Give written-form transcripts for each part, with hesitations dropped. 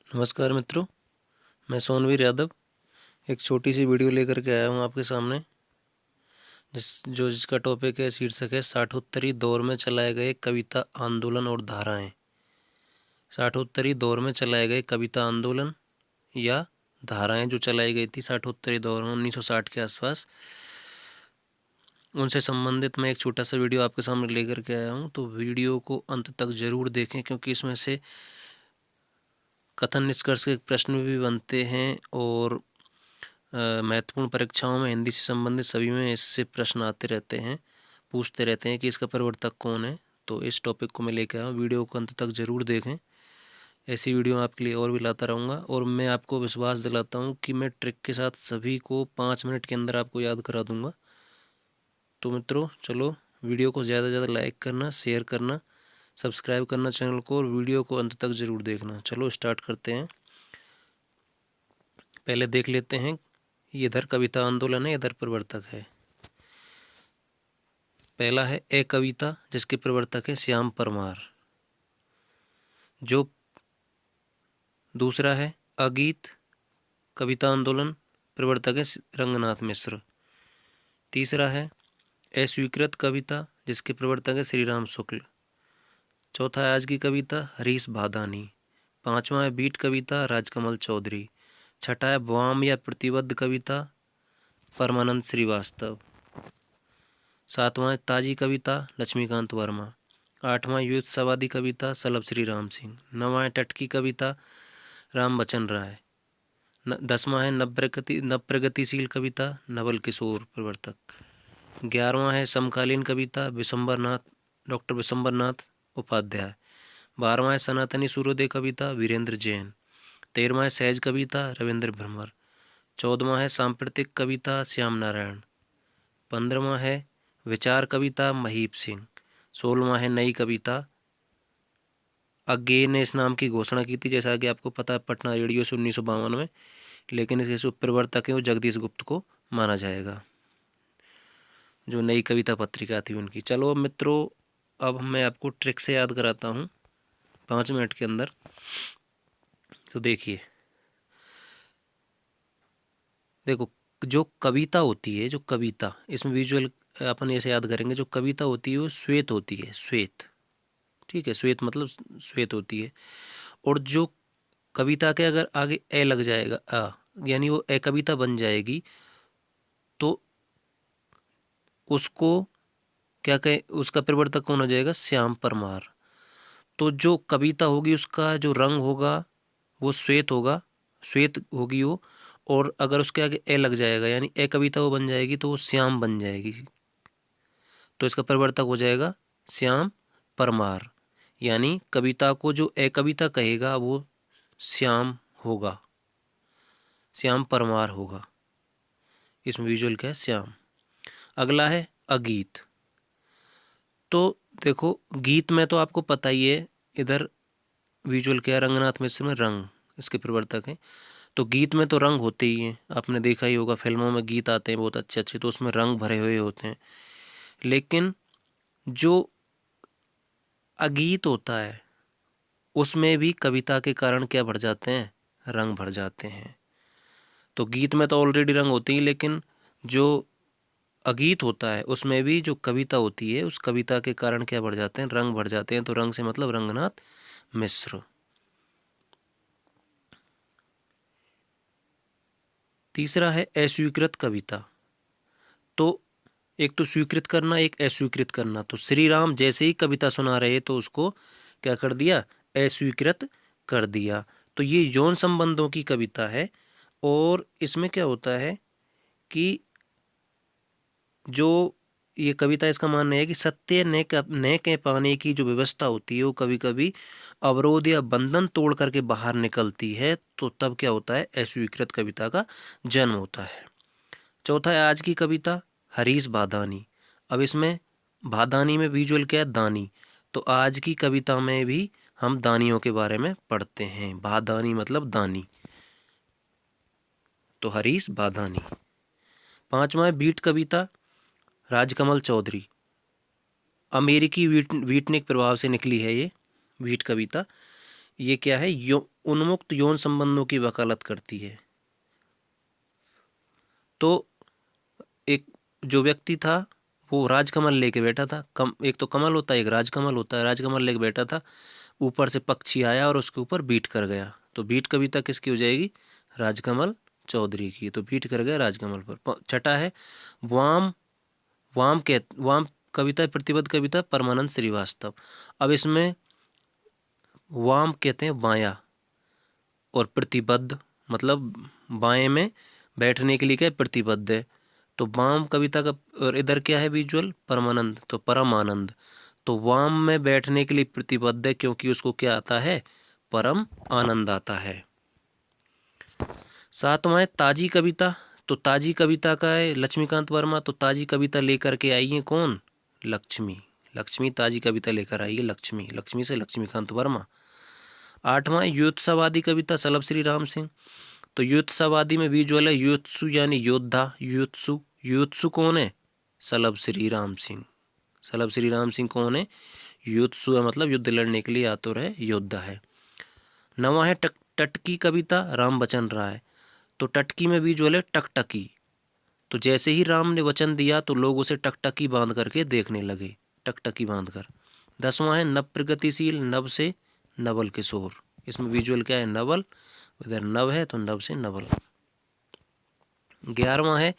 नमस्कार मित्रों, मैं सोनवीर यादव एक छोटी सी वीडियो लेकर के आया हूँ आपके सामने जिसका टॉपिक है, शीर्षक है साठोत्तरी दौर में चलाए गए कविता आंदोलन और धाराएं। साठोत्तरी दौर में चलाए गए कविता आंदोलन या धाराएं जो चलाई गई थी साठोत्तरी दौर में 1960 के आसपास, उनसे संबंधित मैं एक छोटा सा वीडियो आपके सामने लेकर के आया हूँ। तो वीडियो को अंत तक ज़रूर देखें, क्योंकि इसमें से कथन निष्कर्ष के प्रश्न भी बनते हैं और महत्वपूर्ण परीक्षाओं में हिंदी से संबंधित सभी में इससे प्रश्न आते रहते हैं, पूछते रहते हैं कि इसका प्रवर्तक कौन है। तो इस टॉपिक को मैं लेकर आया हूँ, वीडियो को अंत तक ज़रूर देखें। ऐसी वीडियो आपके लिए और भी लाता रहूँगा और मैं आपको विश्वास दिलाता हूँ कि मैं ट्रिक के साथ सभी को 5 मिनट के अंदर आपको याद करा दूँगा। तो मित्रों, चलो वीडियो को ज़्यादा से ज़्यादा लाइक करना, शेयर करना, सब्सक्राइब करना चैनल को और वीडियो को अंत तक ज़रूर देखना। चलो स्टार्ट करते हैं। पहले देख लेते हैं, ये इधर कविता आंदोलन है, इधर प्रवर्तक है। पहला है ए कविता, जिसके प्रवर्तक है श्याम परमार। जो दूसरा है अगीत कविता आंदोलन, प्रवर्तक है रंगनाथ मिश्र। तीसरा है अस्वीकृत कविता, जिसके प्रवर्तक है श्री राम शुक्ल। चौथा है आज की कविता, हरीश भादानी। पांचवा है बीट कविता, राजकमल चौधरी। छठा है वाम या प्रतिबद्ध कविता, परमानंद श्रीवास्तव। सातवां है ताजी कविता, लक्ष्मीकांत वर्मा। आठवां युद्धवादी कविता, सलभ श्री राम सिंह। नवां है टटकी कविता, राम बचन राय। 10वां है नवप्रगतिशील कविता, नवल किशोर प्रवर्तक। 11वां है समकालीन कविता, डॉक्टर विशंबरनाथ उपाध्याय। 12वां है सनातनी सूर्योदय कविता, वीरेंद्र जैन। 13वां है सहज कविता, रविंद्र भ्रमर। 14वां है सांप्रतिक कविता, श्याम नारायण। 15वां है विचार कविता, महीप सिंह। 16वां है नई कविता। अज्ञे ने इस नाम की घोषणा की थी, जैसा कि आपको पता है, पटना रेडियो से 1952 में, लेकिन इसके जो प्रवर्तक है वो जगदीश गुप्त को माना जाएगा, जो नई कविता पत्रिका थी उनकी। चलो अब मित्रों, अब मैं आपको ट्रिक से याद कराता हूँ 5 मिनट के अंदर। तो देखिए, देखो, जो कविता होती है, जो कविता, इसमें विजुअल अपन ऐसे याद करेंगे, जो कविता होती है वो श्वेत होती है, श्वेत। ठीक है, श्वेत मतलब श्वेत होती है। और जो कविता के अगर आगे ए लग जाएगा, यानी वो ए कविता बन जाएगी, तो उसको क्या कहे, उसका प्रवर्तक कौन हो जाएगा, श्याम परमार। तो जो कविता होगी उसका जो रंग होगा वो श्वेत होगा, श्वेत होगी वो। और अगर उसके आगे ए लग जाएगा, यानी ए कविता वो बन जाएगी, तो वो श्याम बन जाएगी। तो इसका प्रवर्तक हो जाएगा श्याम परमार। यानी कविता को जो ए कविता कहेगा वो श्याम होगा, श्याम परमार होगा। इसमें विजुअल क्या है, श्याम। अगला है अगीत। तो देखो, गीत में तो आपको पता ही है, इधर विजुअल क्या है, रंगनाथ मिश्र में रंग इसके प्रवर्तक हैं। तो गीत में तो रंग होते ही हैं, आपने देखा ही होगा, फिल्मों में गीत आते हैं बहुत अच्छे अच्छे, तो उसमें रंग भरे हुए होते हैं। लेकिन जो अगीत होता है उसमें भी कविता के कारण क्या भर जाते हैं, रंग भर जाते हैं। तो गीत में तो ऑलरेडी रंग होते ही, लेकिन जो अगीत होता है उसमें भी जो कविता होती है उस कविता के कारण क्या भर जाते हैं, रंग भर जाते हैं। तो रंग से मतलब रंगनाथ मिश्र। तीसरा है अस्वीकृत कविता। तो एक तो स्वीकृत करना, एक अस्वीकृत करना। तो श्री राम जैसे ही कविता सुना रहे तो उसको क्या कर दिया, अस्वीकृत कर दिया। तो ये यौन संबंधों की कविता है। और इसमें क्या होता है कि जो ये कविता, इसका मानना है कि सत्य न कह पाने की जो व्यवस्था होती है वो कभी कभी अवरोध या बंधन तोड़ करके बाहर निकलती है। तो तब क्या होता है, अस्वीकृत कविता का जन्म होता है। चौथा है आज की कविता, हरीश भादानी। अब इसमें भादानी में विजुअल क्या है, दानी। तो आज की कविता में भी हम दानियों के बारे में पढ़ते हैं, भादानी मतलब दानी। तो हरीश भादानी। पांचवा है बीट कविता, राजकमल चौधरी। अमेरिकी वीटनिक प्रभाव से निकली है ये बीट कविता। ये क्या है, उन्मुक्त यौन संबंधों की वकालत करती है। तो एक जो व्यक्ति था वो राजकमल लेके बैठा था। एक तो कमल होता है, एक राजकमल होता है। राजकमल लेके बैठा था, ऊपर से पक्षी आया और उसके ऊपर बीट कर गया। तो बीट कविता किसकी हो जाएगी? राजकमल चौधरी की। तो बीट कर गया राजकमल पर। छठा है वाम। वाम कविता, प्रतिबद्ध कविता, परमानंद श्रीवास्तव। अब इसमें वाम कहते हैं बायां, और प्रतिबद्ध मतलब बाएं में बैठने के लिए क्या है? प्रतिबद्ध है। तो वाम कविता का, और इधर क्या है विजुअल? परमानंद, तो परम आनंद। तो वाम में बैठने के लिए प्रतिबद्ध है क्योंकि उसको क्या आता है? परम आनंद आता है। सातवां है ताजी कविता। तो ताजी कविता का है लक्ष्मीकांत वर्मा। तो ताजी कविता लेकर के आई है कौन? लक्ष्मी। लक्ष्मी ताजी कविता लेकर आई है, लक्ष्मी। लक्ष्मी से लक्ष्मीकांत वर्मा। आठवां युत्सवादी कविता, सलब श्री राम सिंह। तो युत्सवादी में विजुअल है युत्सु यानी योद्धा। युत्सु, युत्सु कौन है? सलब श्री राम सिंह। सलब श्री राम सिंह कौन है? युत्सु है, मतलब युद्ध लड़ने के लिए आतुर है, योद्धा है। नवा है टटकी कविता, राम बचन राय। तो टटकी में विजुअल है टकटकी। तो जैसे ही राम ने वचन दिया तो लोग उसे टकटकी बांध करके देखने लगे, टकटकी बांध कर। 10वां है नव प्रगतिशील, नव से नवल किशोर। इसमें विजुअल क्या है? नवल, इधर नव है तो नव से नवल। 11वां है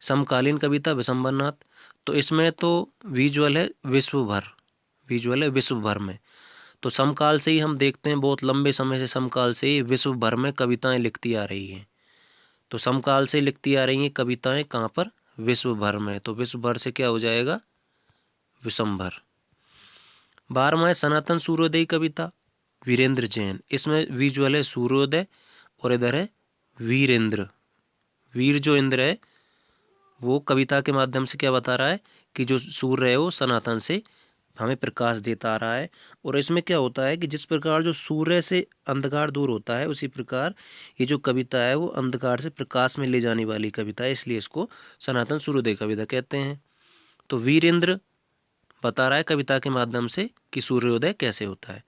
समकालीन कविता, विशंबरनाथ। तो इसमें तो विजुअल है विश्व भर, विजुअल है विश्व भर में। तो समकाल से ही हम देखते हैं, बहुत लंबे समय से समकाल से ही विश्व भर में कविताएं लिखती आ रही हैं। तो समकाल से लिखती आ रही हैं कविताएं, कहाँ पर? विश्व भर में। तो विश्व भर से क्या हो जाएगा? विश्वभर। 12वां है सनातन सूर्योदय कविता, वीरेंद्र जैन। इसमें विजुअल है सूर्योदय और इधर है वीरेंद्र। वीर जो इंद्र है वो कविता के माध्यम से क्या बता रहा है कि जो सूर्य है वो सनातन से हमें प्रकाश देता आ रहा है। और इसमें क्या होता है कि जिस प्रकार जो सूर्य से अंधकार दूर होता है, उसी प्रकार ये जो कविता है वो अंधकार से प्रकाश में ले जाने वाली कविता है, इसलिए इसको सनातन सूर्योदय कविता कहते हैं। तो वीरेंद्र बता रहा है कविता के माध्यम से कि सूर्योदय कैसे होता है।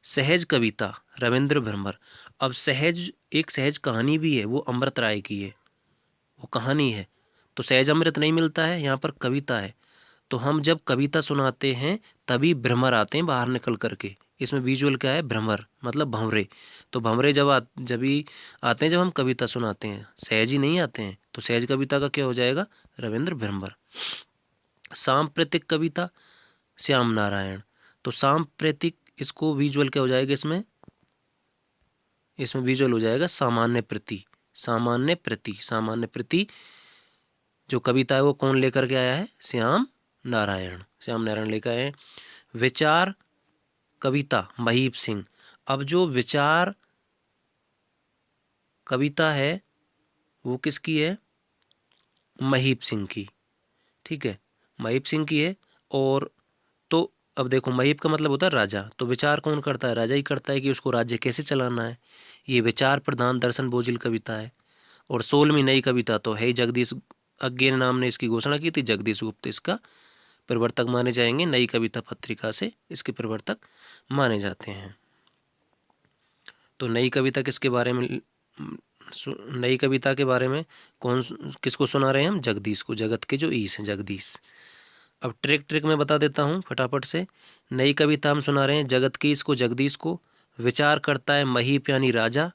सहज कविता, रविंद्र भ्रमर। अब सहज एक सहज कहानी भी है, वो अमृत राय की है, वो कहानी है। तो सहज अमृत नहीं मिलता है, यहाँ पर कविता है। तो हम जब कविता सुनाते हैं तभी भ्रमर आते हैं बाहर निकल करके। इसमें विजुअल क्या है? भ्रमर मतलब भंवरे। तो भंवरे जब भी आते हैं जब हम कविता सुनाते हैं, सहज ही नहीं आते हैं। तो सहज कविता का क्या हो जाएगा? रविंद्र भ्रमर। सांप्रतिक कविता, श्याम नारायण। तो सांप्रतिक, इसको विजुअल क्या हो जाएगा? इसमें विजुअल हो जाएगा सामान्य प्रति। सामान्य प्रति, सामान्य प्रति जो कविता है वो कौन लेकर के आया है? श्याम नारायण। श्याम नारायण लेकर आए। विचार कविता, महीप सिंह। अब जो विचार कविता है वो किसकी है? महीप सिंह की। ठीक है, महीप सिंह की है। और तो अब देखो, महीप का मतलब होता है राजा। तो विचार कौन करता है? राजा ही करता है कि उसको राज्य कैसे चलाना है। ये विचार प्रधान दर्शन बोझिल कविता है। और 16वीं नई कविता तो है जगदीश अज्ञे नाम ने इसकी घोषणा की थी। जगदीश गुप्त इसका प्रवर्तक माने जाएंगे। नई कविता पत्रिका से इसके प्रवर्तक माने जाते हैं। तो नई कविता किसके बारे में? नई कविता के बारे में किसको सुना रहे हैं हम? जगदीश को, जगत के जो ईश हैं, जगदीश। अब ट्रिक में बता देता हूँ फटाफट से। नई कविता हम सुना रहे हैं जगत के इसको, जगदीश को। विचार करता है महीप यानी राजा।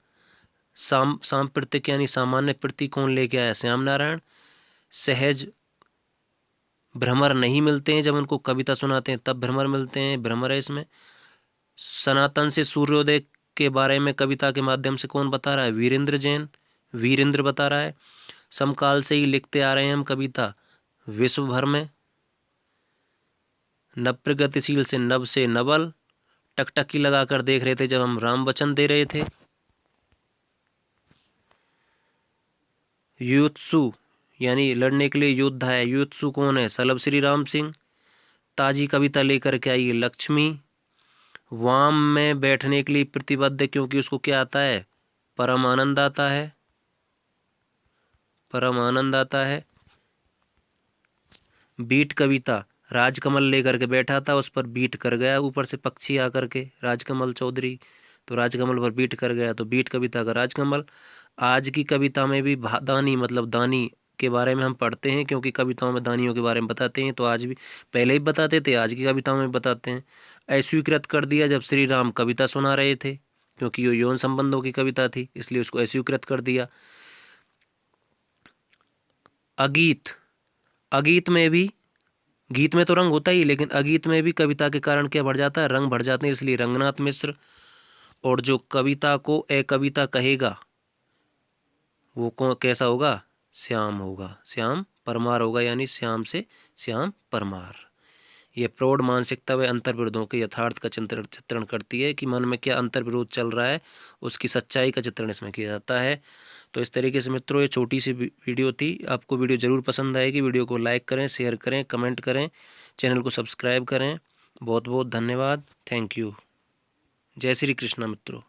सांप्रतिक यानी सामान्य प्रति कौन लेके आया? श्याम नारायण। सहज भ्रमर नहीं मिलते हैं, जब उनको कविता सुनाते हैं तब भ्रमर मिलते हैं, भ्रमर है इसमें। सनातन से सूर्योदय के बारे में कविता के माध्यम से कौन बता रहा है? वीरेंद्र जैन। वीरेंद्र बता रहा है। समकाल से ही लिखते आ रहे हैं हम कविता विश्व भर में। नव प्रगतिशील से नवल। टकटकी लगाकर देख रहे थे जब हम राम वचन दे रहे थे। युत्सु यानी लड़ने के लिए योद्धा है। युत्सु कौन है? सलब श्री राम सिंह। ताजी कविता लेकर के आई लक्ष्मी। वाम में बैठने के लिए प्रतिबद्ध क्योंकि उसको क्या आता है? परम आनंद आता है, परम आनंद आता है। बीट कविता, राजकमल लेकर के बैठा था, उस पर बीट कर गया ऊपर से पक्षी आकर के, राजकमल चौधरी। तो राजकमल पर बीट कर गया, तो बीट कविता का राजकमल। आज की कविता में भी दानी मतलब दानी के बारे में हम पढ़ते हैं, क्योंकि कविताओं में दानियों के बारे में बताते हैं, तो आज भी पहले ही बताते थे, आज की कविताओं में बताते हैं। अस्वीकृत कर दिया जब श्री राम कविता सुना रहे थे, क्योंकि ये यौन संबंधों की कविता थी, इसलिए उसको अस्वीकृत कर दिया। अगीत, अगीत में भी, गीत में तो रंग होता ही, लेकिन अगीत में भी कविता के कारण क्या बढ़ जाता है, रंग बढ़ जाते हैं, इसलिए रंगनाथ मिश्र। और जो कविता को अकविता कहेगा वो कौन कैसा होगा, श्याम होगा, श्याम परमार होगा, यानी श्याम से श्याम परमार। ये प्रौढ़ मानसिकता व अंतर्विरोधों के यथार्थ का चित्रण करती है कि मन में क्या अंतर्विरोध चल रहा है, उसकी सच्चाई का चित्रण इसमें किया जाता है। तो इस तरीके से मित्रों ये छोटी सी वीडियो थी। आपको वीडियो ज़रूर पसंद आएगी। वीडियो को लाइक करें, शेयर करें, कमेंट करें, चैनल को सब्सक्राइब करें। बहुत बहुत धन्यवाद। Thank you. जय श्री कृष्णा मित्रों।